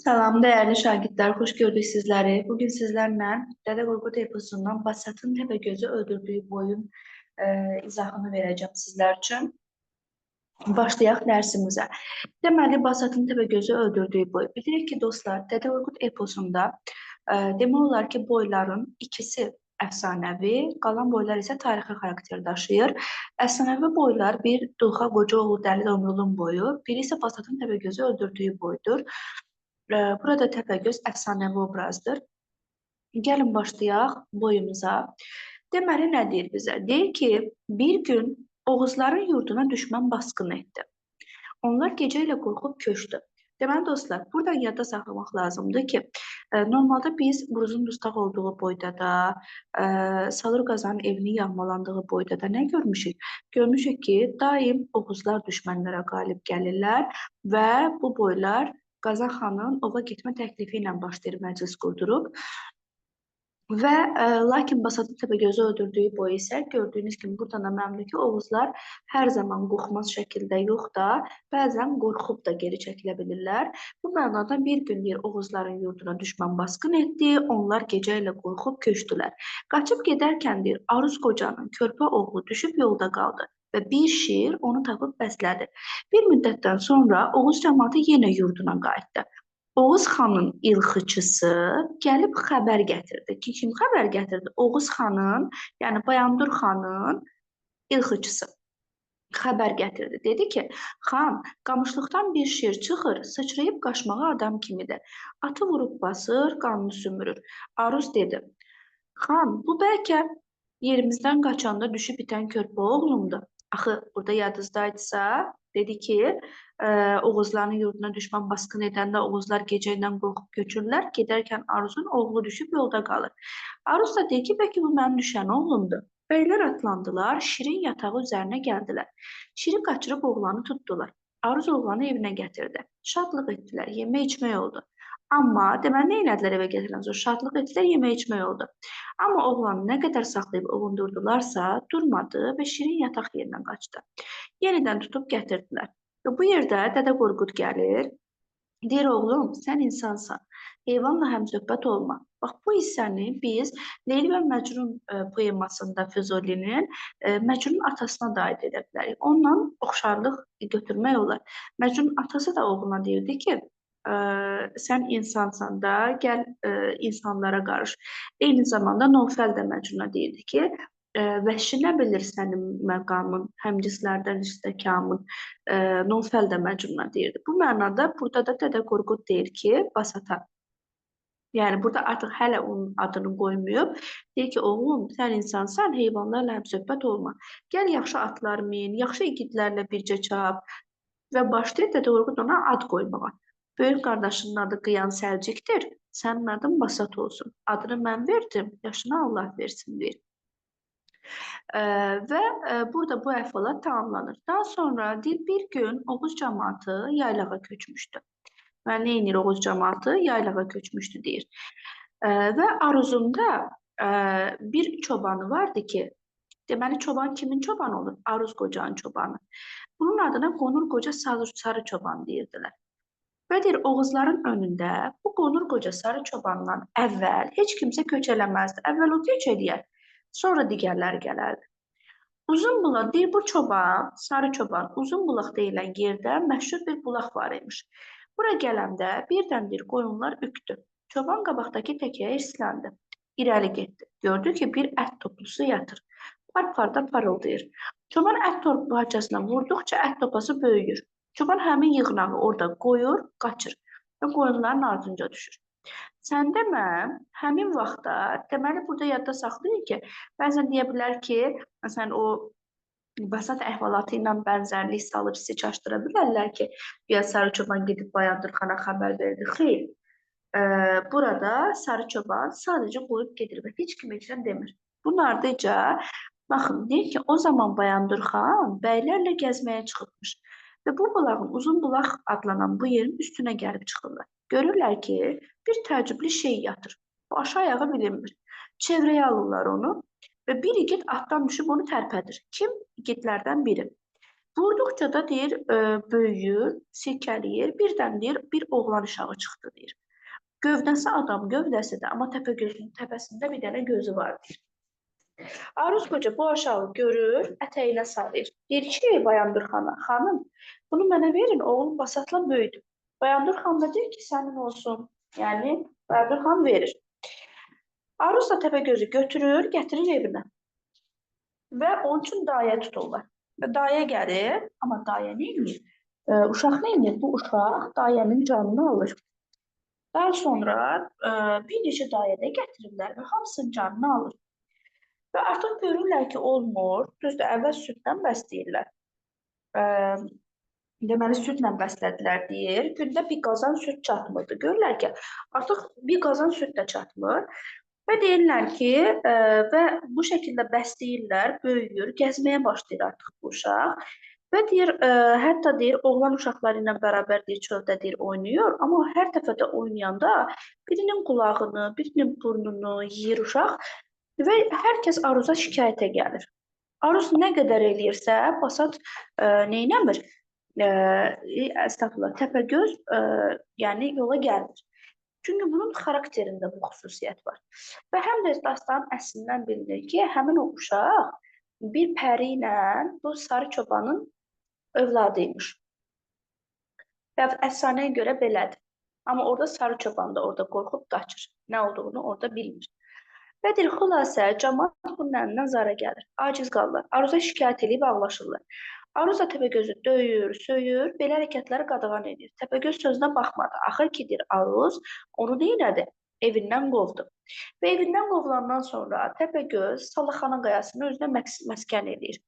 Salam değerli şagirdler, hoş gördük sizleri. Bugün sizlerle Dede Qorqud eposundan Basatın Təpəgözü öldürdüğü boyun izahını vereceğim sizler için. Başlayaq dərsimizə. Deməli, Basatın Təpəgözü öldürdüyü boy. Bilirik ki, dostlar, Dede Qorqud eposunda demək olar ki, boyların ikisi əfsanəvi, qalan boylar isə tarixi xarakter daşıyır. Əfsanəvi boylar bir Dulxa Qocaoğlu Dəli Domrulun boyu, biri isə Basatın Təpəgözü öldürdüyü boydur. Burada Təpəgöz əfsanəvi obrazdır. Gəlin başlayaq boyumuza. Deməli, nə deyir bizə? Deyir ki, bir gün Oğuzların yurduna düşmən basqın etdi. Onlar gecə ilə qorxub köçdü. Deməli, dostlar, burada yadda saxlamaq lazımdır ki, normalda biz Bruzun dustaq olduğu boyda da, Salur Qazanın evini yağmalandığı boyda da nə görmüşük? Görmüşük ki, daim Oğuzlar düşmənlərə qalib gəlirlər və bu boylar Qazan xanın ova getmə təklifi ilə başlayır məclis qurdurub. Və lakin Basatın Təpəgözü öldürdüyü boyu isə gördüyünüz kimi buradan da məlumdur ki, Oğuzlar hər zaman qorxmaz şəkildə yox da, bəzən qorxub da geri çəkilə bilirlər. Bu mənada bir gün Oğuzların yurduna düşmən basqın etdi, onlar gecə ilə qorxub köçdülər. Qaçıb gedərkən Aruz qocanın körpə oğlu düşüb yolda qaldı və bir şir onu tapıb bəslədi. Bir müddətdən sonra Oğuz cəmaatı yenə yurduna qayıtdı. Oğuz xanın ilxıçısı gəlib xəbər gətirdi ki, kim xəbər gətirdi? Oğuz xanın, yəni Bayandur xanın ilxıçısı xəbər gətirdi. Dedi ki, xan, qamışlıqdan bir şir çıxır, sıçrayıb qaçmağa adam kimidir. Atı vurub basır, qanını sümürür. Aruz dedi, xan, bu bəlkə yerimizdən qaçanda düşüb bitən körpə oğlumdur. Axı, burada yadınızdaydısa, dedi ki, Oğuzların yurduna düşmən basqın edəndə Oğuzlar gecə ilə qorxub köçürlər, gedərkən Aruzun oğlu düşüb yolda qalır. Aruz da deyir ki, bəlkə bu mənim düşən oğlumdur. Bəylər atlandılar, şirin yatağı üzərinə gəldilər. Şiri qaçırıb oğlanı tutdular. Aruz oğlanı evinə gətirdi. Şadlıq etdilər, yemək içmək oldu. Amma deməli, nə elədilər evə gətirəndən sonra? Şadlıq etdilər, yemək içmək oldu. Amma oğlanı nə qədər saxlayıb ovundurdularsa, durmadı və şirin yataq yerindən qaçdı. Yenidən tutub gətirdilər. Və bu yerdə Dədə Qorqud gəlir, deyir, oğlum, sən insansan, heyvanla həmsöhbət olma. Bax, bu hissəni biz Leyli və Məcnun poemasında Füzulinin Məcnunun atasına da aid edə bilərik. Ondan oxşarlıq götürmək olar. Məcnunun atası da oğluna deyirdi ki, sən insansan da, gəl insanlara qarış. Eyni zamanda Nofəl də Məcnuna deyirdi ki, vəhşi nə bilir sənin məqamın, həmcislərdən istəkamın, Nofəl də Məcnuna deyirdi. Bu mənada burada da Dədə Qorqud deyir ki, Basata. Yəni burada artıq hələ onun adını qoymayıb. Deyir ki, oğlum, sən insansan, heyvanlarla həmsöhbət olma. Gəl yaxşı atlar min, yaxşı igidlərlə bircə çap və başlayır Dədə Qorqud ona ad qoymağa. Böyük qardaşının adı Qıyan Səlcikdir, sənin adın Basat olsun. Adını mən verdim, yaşına Allah versin deyir. Və burada bu əhvalat tamamlanır. Daha sonra deyir, bir gün Oğuz cəmaatı yaylağa köçmüşdü. Və nə edir Oğuz cəmaatı? Yaylağa köçmüşdü deyir. Və Aruzunda bir çobanı vardı ki, deməli çoban kimin çobanı olur? Aruz qocanın çobanı. Bunun adına Qonur qoca sarı çoban deyirdilər. Və deyir, Oğuzların önündə bu Qonur qoca sarı çobandan əvvəl heç kimsə köç eləməzdi. Əvvəl o köç eləyər, sonra digərləri gələrdi. Uzunbulaq deyir, bu çoban, sarı çoban, Uzunbulaq deyilən yerdə məşhur bir bulaq var imiş. Bura gələndə birdən deyir, qoyunlar ükdü. Çoban qabaqdakı təkəyə irsləndi. İrəli getdi. Gördü ki, bir ət toplusu yatır. Par-parda parıldayır. Çoban ət parçasına vurduqca ət topası böyüyür. Çoban həmin yığınağı orada qoyur, qaçır və qoyunların ardınca düşür. Sən demə, həmin vaxtda, deməli burada yadda saxlayın ki, bəzən deyə bilər ki, məsələn o Basat əhvalatı ilə bənzərlik salıb sizi çaşdıra bilərlər ki, ya Sarı Çoban gedib Bayandur xana xəbər verdi. Xeyr, burada Sarı Çoban sadəcə qoyub gedir və heç kim heç nə demir. Bunun ardınca, baxın, deyir ki, o zaman Bayandur xan bəylərlə gəzməyə çıxıbmış. Və bu bulağın, Uzunbulaq adlanan bu yerin üstünə gəlib çıxırlar. Görürlər ki, bir təəccüblü şey yatır. Başı ayağı bilinmir. Çevrəyə alırlar onu və bir igid atdan düşüb onu tərpədir. Kim? İgidlərdən biri. Vurduqca da deyir, böyüyür, silkələyir. Birdən deyir, bir oğlan uşağı çıxdı deyir. Gövdəsi adam gövdəsidir, amma Təpəgözün təpəsində bir dənə gözü var deyir. Aruz qoca bu aşağı görür, ətəyinə sarıyır. Deyir ki, Bayandur xanım, bunu mənə verin, oğlum Basatla böyüdü. Bayandur xanım da deyir ki, sənin olsun. Yəni, Bayandur xanım verir. Aruz da Təpəgözü götürür, gətirir evinə. Və onun üçün dayə tuturlar. Və dayə gəlir, amma dayə neyinir? Uşaq neyinir? Bu uşaq dayənin canını alır. Daha sonra bir neçə dayə də gətirirlər və hamısının canını alır. Və artıq görürlər ki, olmur. Düzdür, əvvəl süddən bəsləyirlər. Deməli, südlə bəslədilər deyir. Gündə bir qazan süd çatmırdı. Görürlər ki, artıq bir qazan süd də çatmır. Və deyirlər ki, və bu şəkildə bəsləyirlər, böyüyür, gəzməyə başlayır artıq bu uşaq. Və deyir, hətta deyir, oğlan uşaqları ilə bərabər deyir, çöldə deyir, oynayır. Amma hər dəfə də oynayanda birinin qulağını, birinin burnunu yeyir uşaq və hər kəs Aruza şikayətə gəlir. Aruz nə qədər eləyirsə, Basat neynəmir? Estağfurullah, Təpəgöz yəni yola gəlmir. Çünki bunun xarakterində bu xüsusiyyət var. Və həm də dastanın əslindən bilinir ki, həmin o uşaq bir pəri ilə bu sarı çobanın övladıymış. Və əfsanəyə görə belədir. Amma orada sarı çoban da orada qorxub qaçır. Nə olduğunu orada bilmir. Və deyir, xülasə, cəmaət bunun əlindən zara gəlir. Aciz qalırlar. Aruza şikayət edib ağlaşırlar. Aruz da Təpəgözü döyür, söyür, belə hərəkətləri qadağan edir. Təpəgöz sözünə baxmadı. Axır ki, deyir, Aruz onu deyirədi, evindən qovdu. Və evindən qovulandan sonra Təpəgöz Salaxana qayasını özünə məskən edir.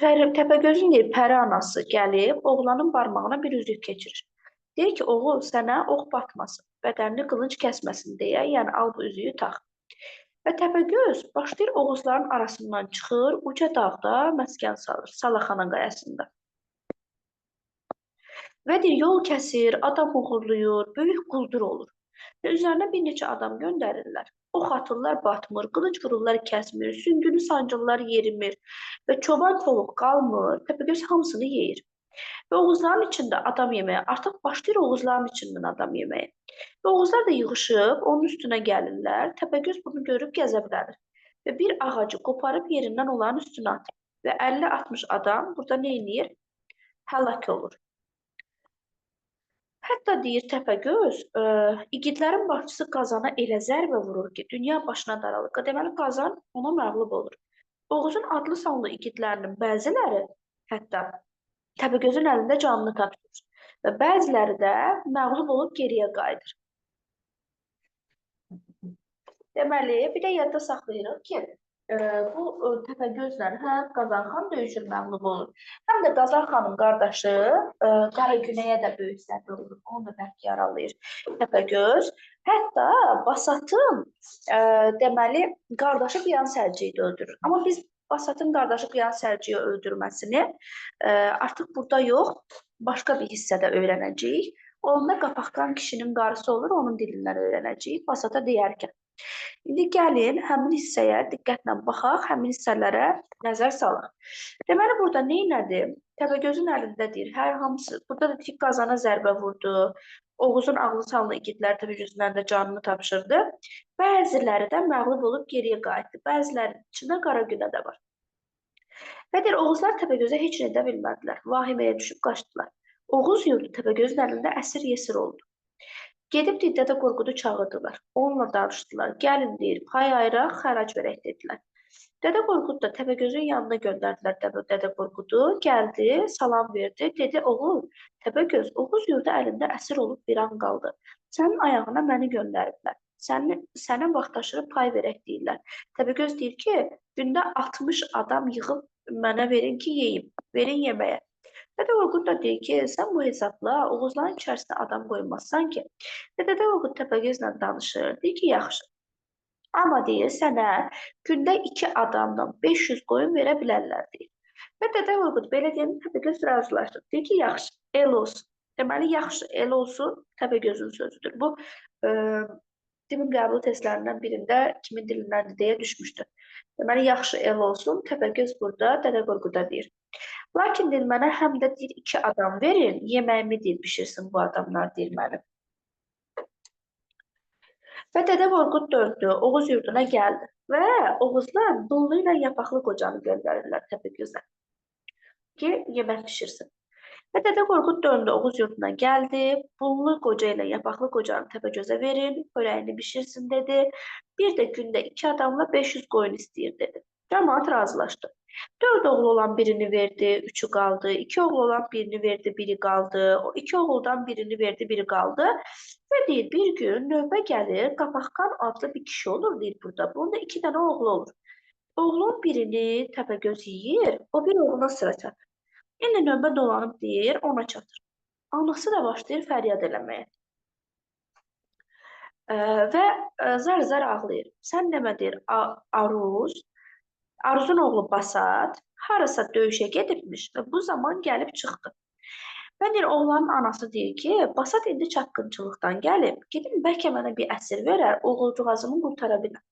Təpəgözün deyir, pəri anası gəlib oğlanın barmağına bir üzük keçirir. Deyir ki, oğul, sənə ox batmasın, bədənini qılınc kəsməsin deyə, yəni al bu üzüyü tax. Və Təpəgöz başlayır Oğuzların arasından çıxır, uca dağda məskən salır, Salaxana qayasında. Və deyir, yol kəsir, adam uğurluyur, böyük quldur olur. Və üzərinə bir neçə adam göndərirlər. Ox atırlar, batmır, qılınc vururlar, kəsmir, süngünü sancırlar, yerimir. Və çoban toluq qalmır, Təpəgöz hamısını yeyir. Və Oğuzların içində adam yeməyə, artıq başlayır Oğuzların içindən adam yeməyə. Və Oğuzlar da yığışıb, onun üstünə gəlirlər. Təpəgöz bunu görüb qəzəblənir. Və bir ağacı qoparıb yerindən onların üstünə atır. Və 50-60 adam burada nə edir? Həlak olur. Hətta deyir Təpəgöz, igidlərin başçısı Qazana elə zərbə vurur ki, dünya başına daralır. Deməli, Qazan ona məğlub olur. Oğuzun adlı sanlı igidlərinin bəziləri hətta Təpəgözün əlində canını tapşırır. Və bəziləri də məğlub olub geriyə qayıdır. Deməli, bir də yadda saxlayırıq ki, bu Təpəgözlə həm Qazan xan döyüşür, məğlub olur. Həm də Qazan xanın qardaşı Qaragünəyə də böyük zərbə vurur. Onu da bərk yaralayır Təpəgöz. Hətta Basatın deməli, qardaşı Qıyan Səlciyi də öldürür. Amma biz Basatın qardaşı Qıyan Səlciyi öldürməsini artıq burada yox, başqa bir hissədə öyrənəcəyik. Onda qapaqdan kişinin qarısı olur, onun dilindən öyrənəcəyik Basata deyərkən. İndi gəlin, həmin hissəyə diqqətlə baxaq, həmin hissələrə nəzər salaq. Deməli, burada neynədir? Təpəgözün əlində deyir, hər hamısı, burada da ki, Qazana zərbə vurdu, Oğuzun ağlı sallı igidlər Təpəgözün əlində canını tapşırdı. Bəziləri də məğlub olub geriyə qayıtdı. Bəzilərinin içində Qaragünə də var. Və deyir, Oğuzlar Təpəgözə heç nə edə bilmədilər. Vahiməyə düşüb qaçdılar. Oğuz yurdu Təpəgözün əlində əsir yesir oldu. Gedib deyir, Dədə Qorqudu çağırdılar. Onunla danışdılar. Gəlin deyir, pay ayıraq, xərac verək dedilər. Dədə Qorqud da Təpəgözün yanına göndərdilər Dədə Qorqudu. Gəldi, salam verdi. Dedi, oğul, Təpəgöz, Oğuz yurdu əlində əsir olub bir an qaldı. Sənin ayağına məni göndəriblər. Sənə vaxtaşırı pay verək deyirlər. Təpəgöz deyir ki, gündə 60 adam yığıb mənə verin ki, yeyim, verin yeməyə. Dədə Qorqud da deyir ki, sən bu hesabla Oğuzların içərisinə adam qoymazsan ki. Dədə Qorqud Təpəgözlə danışır, deyir ki, yaxşı. Amma deyir, sənə gündə 2 adamdan 500 qoyun verə bilərlər deyir. Və Dədə Qorqud belə deyəndə Təpəgöz razılaşdı. Deyir ki, yaxşı, el olsun. Deməli, yaxşı, el olsun Təpəgözün sözüdür. Bu, dilin qəbul testlərindən birində kimin dilindəndir deyə düşmüşdü. Deməli, yaxşı el olsun, Təpəgöz burada Dədə Qorquda deyir. Lakin deyir mənə həm də deyir 2 adam verin, yeməyimi deyir bişirsin bu adamlar deyir mənim. Və Dədə Qorqud döndü, Oğuz yurduna gəldi və Oğuzlar dullu ilə yapaqlı qocanı göndərirlər Təpəgözə ki, yemək bişirsin. Və Dədə Qorqud döndü, Oğuz yurduna gəldi, dullu qoca ilə yapaqlı qocanı Təpəgözə verin, xörəyini bişirsin dedi. Bir də gündə 2 adamla 500 qoyun istəyir dedi. Cəmaət razılaşdı. 4 oğlu olan birini verdi, 3'ü qaldı. 2 oğlu olan birini verdi, biri qaldı. O 2 oğuldan birini verdi, biri qaldı. Və deyir, bir gün növbə gəlir, Qapaqqan adlı bir kişi olur deyir burada. Bunda 2 dənə oğlu olur. Oğlun birini Təpəgöz yeyir, o bir oğluna sıra çatır. İndi növbə dolanıb deyir, ona çatır. Anası da başlayır fəryad eləməyə. Və zar-zar ağlayır. Sən demə deyir, Aruzun oğlu Basat harasa döyüşə gedibmiş və bu zaman gəlib çıxdı. Və deyir, oğlanın anası deyir ki, Basat indi çapqınçılıqdan gəlib, gedin bəlkə mənə bir əsir verər, oğulcuğazımı qurtara bilər.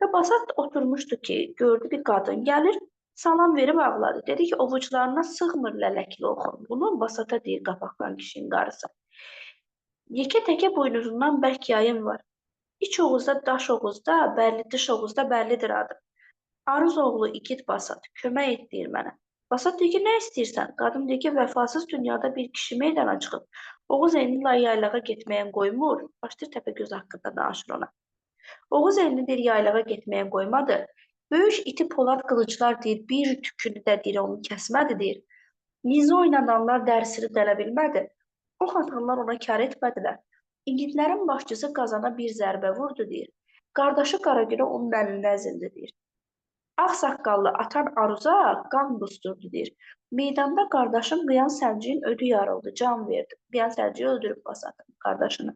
Və Basat oturmuşdu ki, gördü bir qadın gəlir, salam verib ağladı. Dedi ki, ovucularına sığmır lələkli oxun. Bunu Basata deyir Qapaqqan kişinin qarısı. Yekə təkə buynuzundan bərk yayın var. İç Oğuzda, daş Oğuzda, bəlli, dış Oğuzda bəllidir adı. Aruz oğlu igid Basat, kömək et deyir mənə. Basat deyir ki, nə istəyirsən? Qadın deyir ki, vəfasız dünyada bir kişi meydana çıxıb. Oğuz elini yaylağa getməyən qoymur. Başlayır Təpəgöz haqqında danışır ona. Oğuz elini deyir yaylağa getməyən qoymadı. Böyük iti polad qılıclar deyir, bir tükünü də deyir, onu kəsmədi deyir. Nizə oynadanlar dərisini dələ bilmədi. Ox atanlar ona kar etmədilər. İngidlərin başçısı Qazana bir zərbə vurdu deyir. Qardaşı Qaragünə onun əlində əzildi deyir. Ağsaqqallı atan Aruza qan qusturdu deyir. Meydanda qardaşım Qıyan Səlciyin ödü yarıldı, can verdi. Qıyan Səlciyi öldürüb Basatın qardaşını.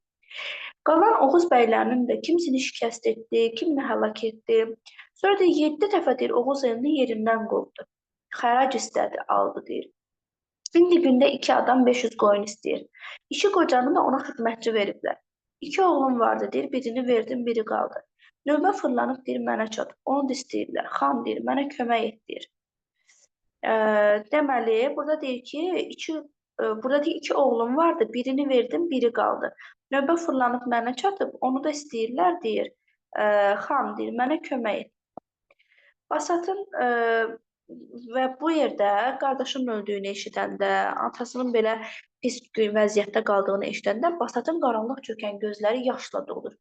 Qalan Oğuz bəylərinin də kimsini şikəst etdi, kimini həlak etdi. Sonra da 7 dəfə deyir, Oğuz elini yerindən qovdu. Xərac istədi, aldı deyir. İndi gündə 2 adam 500 qoyun istəyir. 2 qocanı da ona xidmətçi veriblər. 2 oğlum vardı deyir, birini verdim, biri qaldı. Növbə fırlanıb deyir, mənə çat. Onu da istəyirlər. Xan deyir, mənə kömək et deyir. Deməli, burada deyir ki, burada deyir, 2 oğlum vardı, birini verdim, biri qaldı. Növbə fırlanıb mənə çatıb, onu da istəyirlər deyir. Xan deyir, mənə kömək et. Basatın və bu yerdə qardaşının öldüyünü eşidəndə, atasının belə pis vəziyyətdə qaldığını eşidəndə Basatın qaranlıq çökən gözləri yaşla dolur.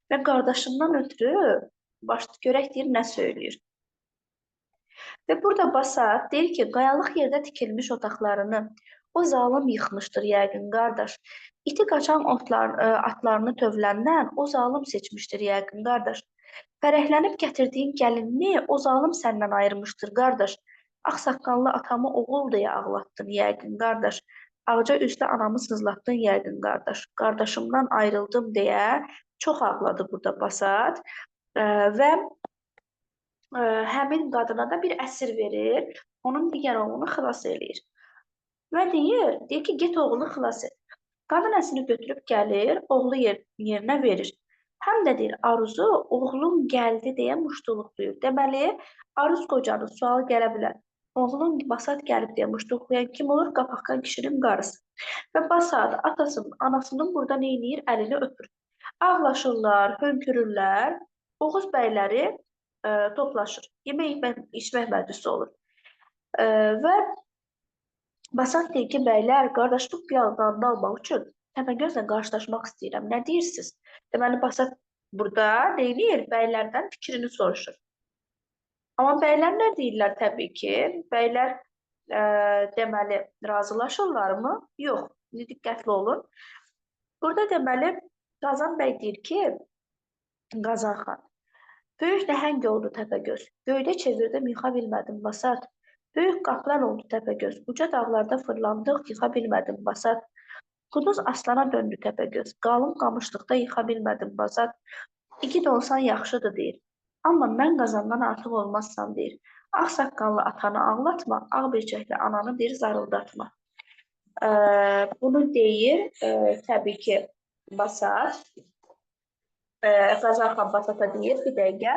Və qardaşından ötürü görək deyir, nə söyləyir. Və burada Basat deyir ki, qayalıq yerdə tikilmiş otaqlarını o zalım yıxmışdır yəqin qardaş. İti qaçan atlarını tövləndən o zalım seçmişdir yəqin qardaş. Fərəhlənib gətirdiyin gəlinini o zalım səndən ayırmışdır qardaş. Ağsaqqallı atamı oğul deyə ağlatdın yəqin qardaş. Ağca üstə anamı sızlatdın yəqin qardaş. Qardaşımdan ayrıldım deyə çox ağladı burada Basat. Və həmin qadına da bir əsir verir, onun digər oğlunu xilas eləyir. Və deyir ki, get oğlunu xilas et. Qadın əsini götürüb gəlir, oğlu yerinə verir. Həm də deyir, Aruzu oğlum gəldi deyə muştuluq duyur. Deməli, Aruz qocanın sualı gələ bilər. Oğlum Basat gəlib deyə muştuluqlayan kim olur? Qapaqqan kişinin qarısı. Və Basat atasının, anasının burada neynir? Əlini öpür. Ağlaşırlar, hönkürürlər. Oğuz bəyləri toplaşır. Yemək içmək məclisi olur. Və Basat deyir ki, bəylər, qardaşlıq qiyallarını almaq üçün Təpəgözlə qarşılaşmaq istəyirəm. Nə deyirsiniz? Deməli, Basat burada deyir, bəylərdən fikrini soruşur. Amma bəylər nə deyirlər təbii ki? Bəylər deməli, razılaşırlarmı? Yox, diqqətli olun. Burada deməli, Qazan bəy deyir ki, Qazan xan, böyük nəhəng oldu Təpəgöz. Göydə çevirdim, yıxa bilmədim Basat. Böyük qaplan oldu Təpəgöz. Uca dağlarda fırlandıq, yıxa bilmədim Basat. Quduz aslana döndü Təpəgöz. Qalın qamışlıqda yıxa bilmədim Basat. İgid olsan yaxşıdır deyir. Amma mən Qazandan artıq olmazsam deyir. Ağsaqqallı atanı ağlatma, ağ bircəkli ananı deyir, zarıldatma. Bunu deyir, təbii ki, Basat. Qazan xan Basata deyir, bir dəqiqə.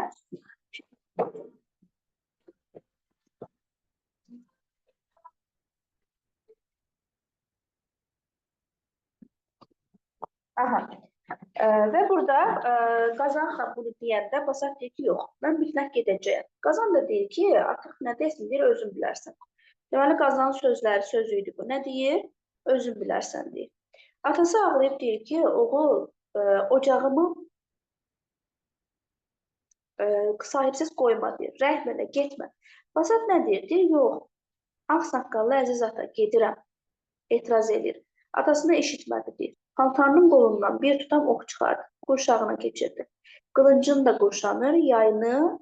Aha. Və burada Qazan xan bunu deyəndə Basat deyir ki, yox, mən mütləq gedəcəyəm. Qazan da deyir ki, artıq nə desin, deyir, özün bilərsən. Deməli, Qazanın sözləri söz idi bu. Nə deyir? Özün bilərsən deyir. Atası ağlayıb deyir ki, oğul, ocağımı sahibsiz qoyma deyir. Rəhm elə, getmə. Basat nə deyir? Deyir, yox, ağsaqqallı əziz ata, gedirəm. Etiraz edir. Atasını eşitmədi deyir. Paltarının qolundan bir tutam ox çıxardı. Qurşağına keçirdi. Qılıncını da qurşanır, yayını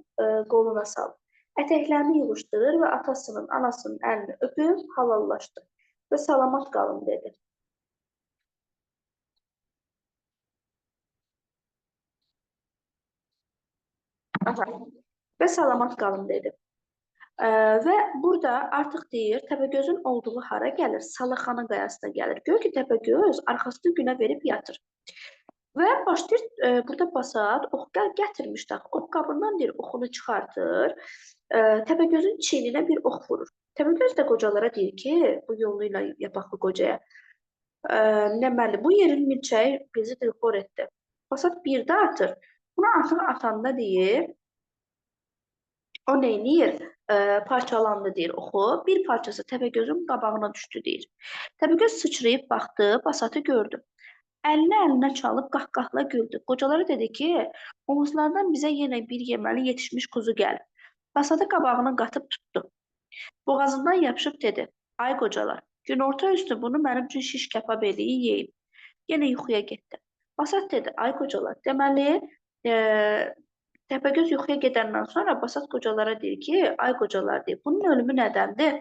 qoluna saldı. Ətəklərini yığışdırır və atasının, anasının əlini öpüb halallaşdı. Və salamat qalın dedi. Aha. Və salamat qalın dedi. Və burada artıq deyir, Təpəgözün olduğu hara gəlir? Salaxana qayasına gəlir. Gör ki, Təpəgöz arxasını günə verib yatır. Və başlayır, burada Basat ox gətirmişdi. Ox qabından deyir, oxunu çıxartır. Təpəgözün çiyninə bir ox vurur. Təpəgöz də qocalara deyir ki, bu yolu ilə yapaqlı qocaya. Deməli, bu yerin milçəyi bizi dilxor etdi. Basat bir də atır. Buna atanda deyir, o neyniyir? Parçalandı deyir oxu. Bir parçası Təpəgözün qabağına düşdü deyir. Təpəgöz sıçrayıb baxdı, Basatı gördü. Əlinə çalıb qahqahla güldü. Qocaları dedi ki, omuzlardan bizə yenə bir yeməli yetişmiş quzu gəlib. Basatı qabağına qatıb tutdu. Boğazından yapışıb dedi, ay qocalar, günorta üstü bunu mənim üçün şiş kəpab eləyin, yeyin. Yenə yuxuya getdi. Basat dedi, ay qocalar, deməli, Təpəgöz yuxuya gedəndən sonra Basat qocalara deyir ki, ay qocalar deyir, bunun ölümü nədəndir?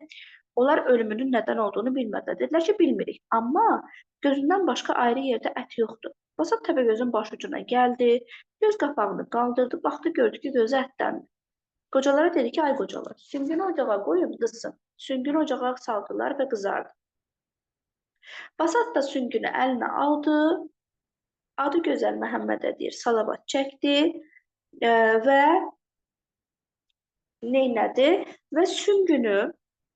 Onlar ölümünün nədən olduğunu bilmədilər. Dedilər ki, bilmirik. Amma gözündən başqa ayrı yerdə ət yoxdur. Basat Təpəgözün baş ucuna gəldi, göz qapağını qaldırdı, baxdı, gördü ki, gözü ətdəndir. Qocalara dedi ki, ay qocalar, süngünü ocağa qoyub qızsın. Süngünü ocağa saldılar və qızardı. Basat da süngünü əlinə aldı, adı gözəl Məhəmmədə deyir, salavat çəkdi və neynədi? Və süngünü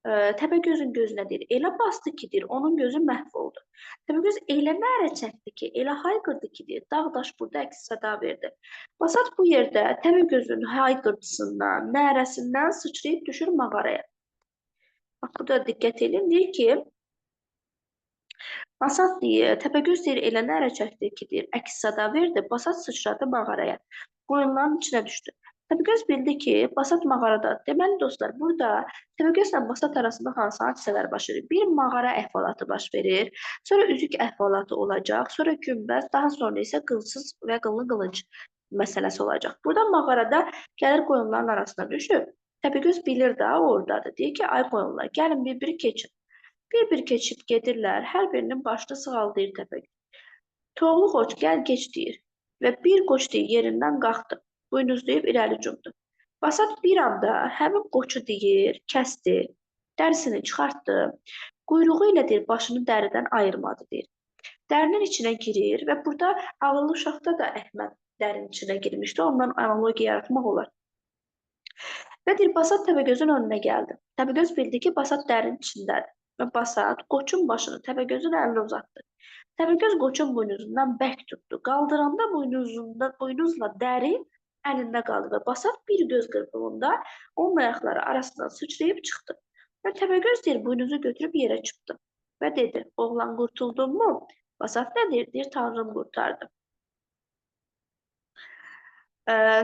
Təpəgözün gözünə deyir, elə bastı ki, deyir, onun gözü məhv oldu. Təpəgöz elə nərə çəkdi ki, elə hayqırdı ki, deyir, dağ-daş burada əks səda verdi. Basat bu yerdə Təpəgözün hayqırtısından, nərəsindən sıçrayıb düşür mağaraya. Bax, burada diqqət edin, deyir ki, Basat deyir, Təpəgöz deyir, elə nərə çəkdi ki, deyir, əks səda verdi, Basat sıçradı mağaraya, qoyunların içinə düşdü. Təpəgöz bildi ki, Basat mağaradadır. Deməli, dostlar, burada Təpəgözlə Basat arasında hansı hadisələr baş verir? Bir mağara əhvalatı baş verir, sonra üzük əhvalatı olacaq, sonra günbəz, daha sonra isə qılsız və qıllı qılınc məsələsi olacaq. Burada mağarada gəlir qoyunların arasına düşüb, Təpəgöz bilir də oradadır. Deyir ki, ay qoyunlar, gəlin bir-biri keçin. Bir-bir keçib gedirlər, hər birinin başını sığaldayır Təpəgöz. Toğlu qoç, gəl geç deyir və bir qoç deyir, yerindən qalxdı. Buynuzlayıb irəli cumdu. Basat bir anda həmin qoçu deyir, kəsdi, dərisini çıxartdı, quyruğu ilə deyir, başını dəridən ayırmadı deyir. Dərinin içinə girir və burada ağıllı uşaqda da Əhməd dərinin içinə girmişdi, ondan analogiya yaratmaq olar. Və deyir, Basat Təpəgözün önünə gəldi. Təpəgöz bildi ki, Basat dərinin içindədir və Basat qoçun başını Təpəgözün əlinə uzatdı. Təpəgöz qoçun buynuzundan bərk tutdu. Qaldıranda buynuzla dəri əlində qaldı və Basat bir göz qırpımında onun ayaqları arasından sıçrayıb çıxdı. Və Təpəgöz deyir, buynuzu götürüb yerə çıktı və dedi, oğlan qurtuldun mu? Basat nə deyir? Deyir, Tanrım qurtardı.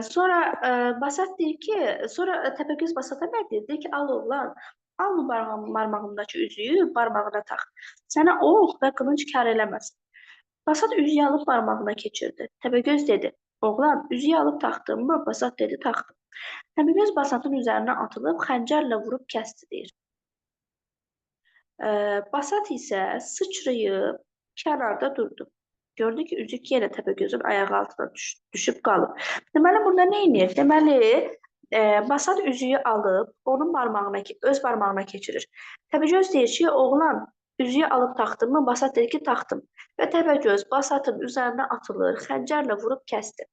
Sonra Basat deyir ki, sonra Təpəgöz Basata nə deyir? Deyir ki, al oğlan, al bu barmağımdakı üzüyü barmağına tax. Sənə ox və qılınc kar eləməsin. Basat üzüyü alıb barmağına keçirdi. Təpəgöz dedi, oğlan, üzüyü alıb taxdın mı? Basat dedi, taxdım. Təpəgöz Basatın üzərinə atılıb xəncərlə vurub kəsdi deyir. Basat isə sıçrayıb kənarda durdu. Gördü ki, üzük yenə Təpəgözün ayağı altına düşüb qalıb. Deməli, burada nə edir? Deməli, Basat üzüyü alıb onun öz barmağına keçirir. Təpəgöz deyir ki, oğlan, üzüyü alıb taxdın mı? Basat dedi ki, taxdım. Və Təpəgöz Basatın üzərinə atılır, xəncərlə vurub kəsdi.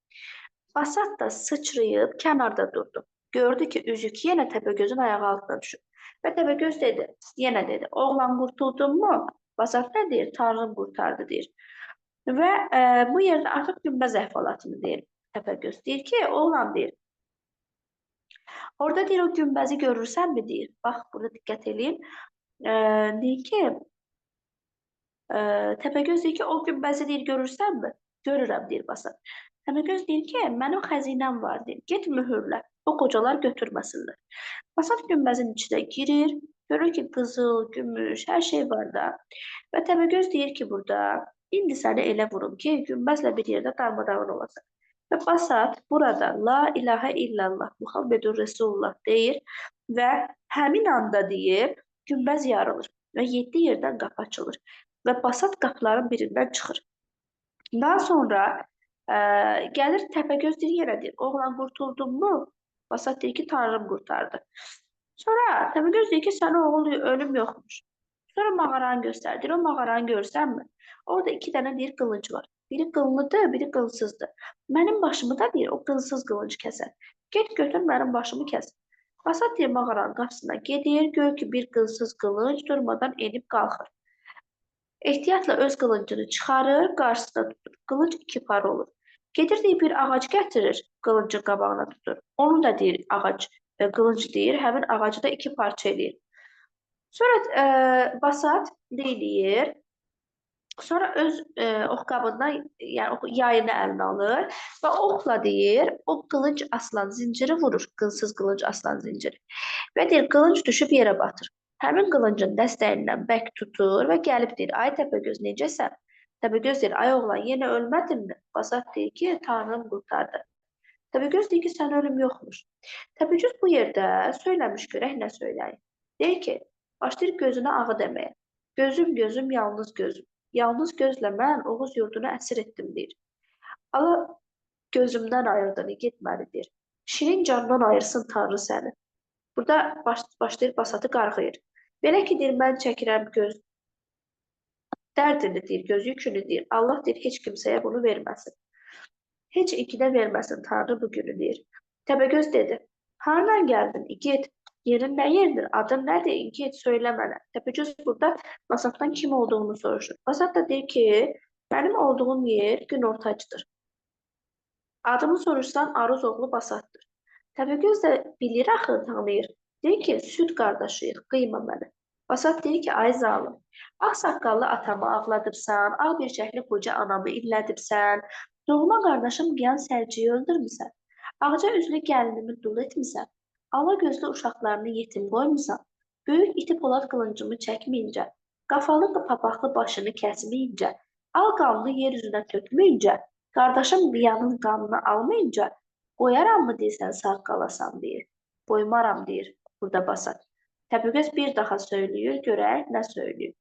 Basat da sıçrayıb kənarda durdu. Gördü ki, üzük yenə Təpəgözün ayağı altına düşüb. Və Təpəgöz dedi, yenə dedi, oğlan qurtuldun mu? Basat nə deyir? Tanrım qurtardı deyir. Və bu yerdə artıq günbəz əhvalatını deyir Təpəgöz. Deyir ki, oğlan deyir. Orada deyir o günbəzi görürsənmi deyir. Bax, burada diqqət edin. Deyir ki, Təpəgöz deyir ki, o günbəzi deyir görürsənmi? Görürəm deyir Basat. Təpəgöz deyir ki, mənim xəzinəm var deyir. Get mühürlə. O qocalar götürməsinlər. Basat günbəzin içinə girir. Görür ki, qızıl, gümüş, hər şey var da. Və Təpəgöz deyir ki, burada indi səni elə vurum ki, günbəzlə bir yerdə darmadağın olasan. Və Basat burada La ilahə illallah Muhammedur Resulullah deyir və həmin anda deyir, günbəz yarılır və 7 yerdən qapı açılır və Basat qapıların birindən çıxır. Daha sonra gəlir Təpəgöz deyir, yenə deyir, oğlan qurtuldun mu? Basat deyir ki, Tanrım qurtardı. Sonra Təpəgöz deyir ki, sənə oğul ölüm yoxmuş. Sonra mağaranı göstərdir. O mağaranı görsənmi? Orada 2 dənə deyir qılınc var. Biri qıllıdır, biri qılsızdır. Mənim başımı da deyir, o qılsız qılınc kəsər. Get götür mənim başımı kəs. Basat deyir mağaranın qapısına gedir, gör ki bir qılsız qılınc durmadan enib qalxır. Ehtiyatla öz qılıncını çıxarır, qarşısına tutur. Qılınc 2 par olur. Gedir deyir bir ağac gətirir, qılıncın qabağına tutur. Onu da deyir ağac, qılınc deyir, həmin ağacı da 2 parça eləyir. Sonra Basat deyir, sonra öz oxqabından, yəni yayını əlinə alır və oxla deyir, o qılınc aslan zinciri vurur, qılsız qılınc aslan zinciri. Və deyir, qılınc düşüb yerə batır. Həmin qılıncın dəstəyindən bək tutur və gəlib deyir, ay Təpəgöz necəsən? Təpəgöz deyir, ay oğlan yenə ölmədinmi? Basat deyir ki, Tanrım qurtardı. Təpəgöz deyir ki, sən ölüm yoxmuş. Təpəgöz bu yerdə söyləmiş görək nə söyləyir. Deyir ki, başlayır gözünə ağı deməyə. Gözüm, gözüm, yalnız gözüm. Yalnız gözlə mən Oğuz yurdunu əsir etdim, deyir. Allah gözümdən ayırdığını getməli, deyir. Şirin candan ayırsın Tanrı səni. Burada başlayır Basatı qarğıyır. Belə ki, deyir, mən çəkirəm göz dərdini, deyir, göz yükünü, deyir. Allah, deyir, heç kimsəyə bunu verməsin. Heç ikidə verməsin Tanrı bu günü, deyir. Təpəgöz dedi, haradan gəldin, igid? Yerin nə yerdir? Adın nədir? İnkiyet söylə mənə. Təpəgöz burada Basatdan kim olduğunu soruşur. Basat da deyir ki, mənim olduğum yer günortacıdır. Adımı soruşsan Aruz oğlu Basatdır. Təpəgöz də bilir axı, tanıyır. Deyir ki, süd qardaşıyıq, qıyma mənə. Basat deyir ki, ay zalım, ağ saqqallı atamı ağladırsan, ağ bir şəkli qoca anamı illədibsən, doğma qardaşım Qiyan Səlciyi öldürmüsən, ağca üzlü gəlinimi dul etmisən, ala gözlü uşaqlarını yetim qoymusan, böyük iti polad qılıncımı çəkməyincə, qafalı papaqlı başını kəsməyincə, al qanını yer üzünə tökməyincə, qardaşım Qiyanın qanını almayınca, qoyaram mı deyirsən sağ qalasan deyir. Qoymaram deyir burada Basat. Təpəgöz bir daha söylüyor, görək nə söylüyor.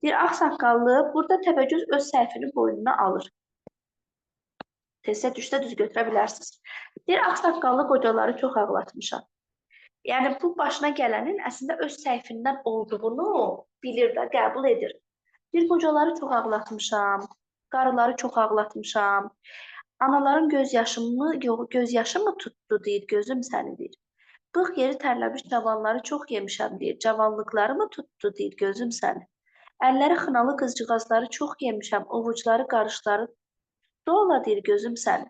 Deyir, ağsaqqallı burada Təpəgöz öz səhvini boynuna alır. Tezsə düşdə düz götürə bilərsiniz. Deyir, ağsaqqallı qocaları çox ağlatmışam. Yəni, bu başına gələnin əslində öz səhvindən olduğunu bilir də, qəbul edir. Deyir, qocaları çox ağlatmışam, qarıları çox ağlatmışam, anaların gözyaşı mı tutdu, deyir, gözüm səni, deyir. 40 yeri tərləmiş cavanları çox yemişəm, deyir, cavanlıqları mı tutdu, deyir, gözüm səni. Əlləri xınalı qızcığazları çox yemişəm, ovuçları, qarışları dola, deyir, gözüm səni.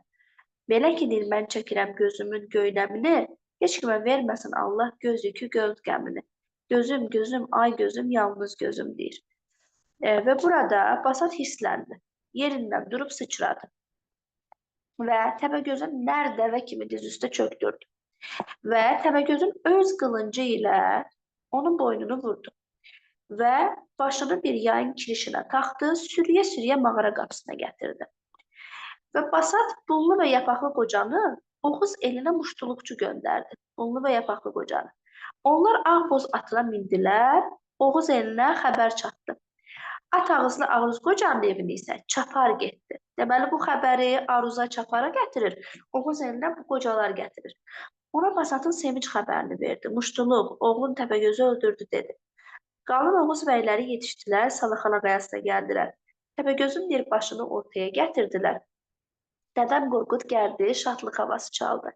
Belə ki, deyir, mən çəkirəm gözümün göynəmini, heç kimə verməsin Allah göz yükü göz qəmini. Gözüm, gözüm, ay gözüm, yalnız gözüm, deyir. Və burada Basat hissləndi. Yerindən durub sıçradı. Və Təpəgözün nər dəvə kimi diz üstə çöktürdü. Və Təpəgözün öz qılıncı ilə onun boynunu vurdu. Və başını bir yayın kirişinə taxdı, sürüyə-sürüyə mağara qapısına gətirdi. Və Basat bunlu və yapaqlı qocanı Oğuz elinə muştuluqçu göndərdi. Bunlu və yapaqlı qocanı. Onlar ağboz atına mindilər, Oğuz elinə xəbər çatdı. At ağızlı Aruz qocanın evini isə çapar getdi. Deməli, bu xəbəri Aruza çapara gətirir, Oğuz elinə bu qocalar gətirir. Ona Basatın sevinç xəbərini verdi. Muştuluq, oğlun Təpəgözü öldürdü, dedi. Qalın Oğuz bəyləri yetişdilər, Salaxana qayasına gəldilər. Təpəgözün bir başını ortaya gətirdilər. Dədəm Qorqud gəldi, şadlıq havası çaldı.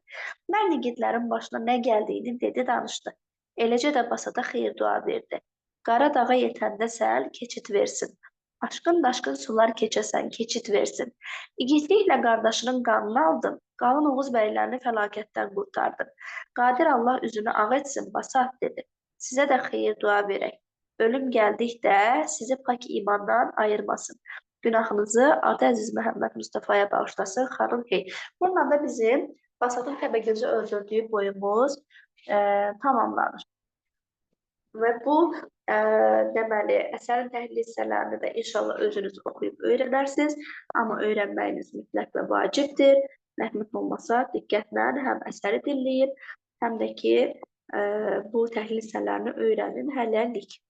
Mən igidlərin başına nə gəldiyini dedi, danışdı. Eləcə də Basata xeyir dua verdi. Qara dağa yetəndə səl keçid versin. Aşkın daşkın sular keçəsən, keçid versin. İgidliklə qardaşının qanını aldın, qalın Oğuz bəylərini fəlakətdən qurtardın. Qadir Allah üzünü ağ etsin, Basat dedi. Sizə də xeyir dua verək. Ölüm gəldikdə sizi pak imandan ayırmasın. Günahınızı adı Əziz Məhəmməd Mustafaya bağışlasın. Xanım Hey. Bununla da bizim Basatın Təbəgözü öldürdüyü boyumuz tamamlanır. Və bu deməli əsərin təhlil hissələrini də inşallah özünüz oxuyub öyrənərsiniz. Amma öyrənməyiniz mütləq və vacibdir. Zəhmət olmasa diqqətlə həm əsəri dinləyin, həm də ki bu təhlil hissələrini öyrənin, hələlik.